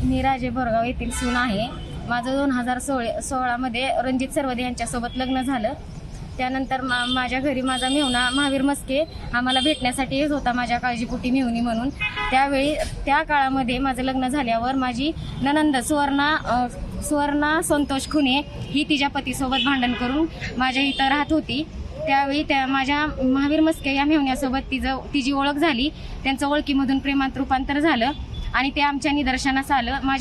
मी राजे बोरगाव येथील सून आहे। माझं 2016मध्ये रणजित सरवदे यांच्यासोबत लग्न झालं। त्यानंतर माझ्या घरी माझा मेहुणा महावीर मस्के हा मला भेटण्यासाठी येत होता, माझ्या काळजीपोटी मेहुणी म्हणून। त्या काळामध्ये माझं लग्न झाल्यावर माझी ननंद सुवर्णा संतोष खुने ही तिच्या पतीसोबत भांडण करून माझ्या इथं राहत होती। त्यावेळी माझ्या महावीर मस्के या मेहुण्यासोबत तिची ओळख झाली। त्यांचं ओळखीमधून प्रेमात रूपांतर झालं आणि ते माझ्या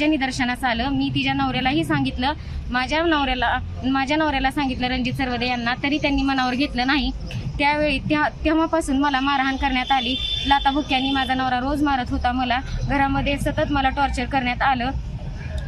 निदर्शनास आलं। मी तिच्या नवऱ्यालाही सांगितलं, माझ्या नवऱ्याला सांगितलं रणजित सरवदे यांना, तरी त्यांनी मनावर घेतलं नाही। त्यावेळी तेव्हापासून मला मारहाण करण्यात आली। लाथाबुक्क्यांनी माझा नवरा रोज मारत होता मला। घरामध्ये सतत मला टॉर्चर करण्यात आलं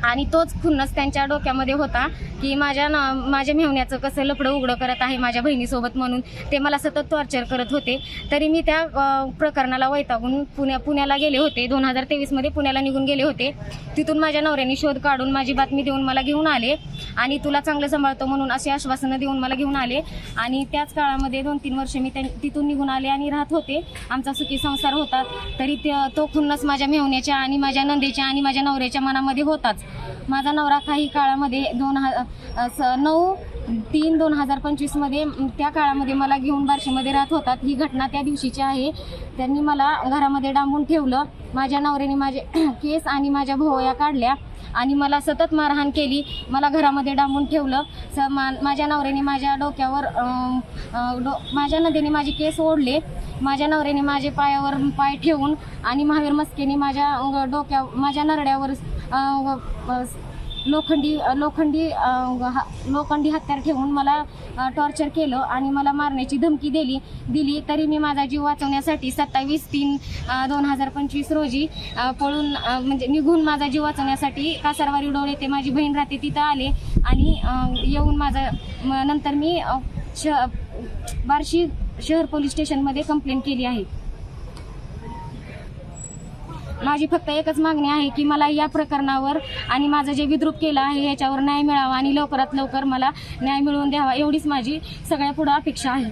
आणि तोच खुन्नस त्यांच्या डोक्यामध्ये होता की माझ्या मेहुण्याचं कसं लफडं उघडं करत आहे माझ्या बहिणीसोबत म्हणून ते मला सतत टॉर्चर करत होते। तरी मी त्या प्रकरणाला वैतागून पुण्याला गेले होते। 2023मध्ये पुण्याला निघून गेले होते। तिथून माझ्या नवऱ्याने शोध काढून माझी बातमी देऊन मला घेऊन आले आणि तुला चांगलं सांभाळतो म्हणून अशी आश्वासनं देऊन मला घेऊन आले आणि त्याच काळामध्ये 2-3 वर्ष मी तिथून निघून आले आणि राहत होते। आमचा सुखी संसार होता। तरी तो खुन्नस माझ्या मेहुण्याच्या आणि माझ्या नंदेच्या आणि माझ्या नवऱ्याच्या मनामध्ये होताच। माझा नवरा काही काळामध्ये 9/3/2025मध्ये त्या काळामध्ये मला घेऊन बार्शीमध्ये राहत होतात। ही घटना त्या दिवशीची आहे। त्यांनी मला घरामध्ये डांबून ठेवलं। माझ्या नवऱ्याने माझे केस आणि माझ्या भोवया काढल्या आणि मला सतत मारहाण केली। मला घरामध्ये डांबून ठेवलं। माझ्या नवऱ्याने माझ्या डोक्यावर माझ्या नंदेने माझे केस ओढले। माझ्या नवऱ्याने माझे पायावर पाय ठेवून आणि महावीर मस्केने माझ्या नरड्यावर लोखंडी हत्यार ठेवून मला टॉर्चर केलं आणि मला मारण्याची धमकी दिली। तरी मी माझा जीव वाचवण्यासाठी 27/3/2025 रोजी पळून निघून माझा जीव वाचवण्यासाठी कासारवाडी डोळे ते माझी बहीण राहते तिथं आले आणि येऊन नंतर मी बार्शी शहर पोलीस स्टेशनमध्ये कंप्लेंट केली आहे। माझी फक्त एकच मागणी आहे की मला या प्रकरणावर आणि माझं जे विद्रूप केलं आहे याच्यावर न्याय मिळावा आणि लवकरात लवकर मला न्याय मिळवून द्यावा, एवढीच माझी सगळ्या पुढं अपेक्षा आहे।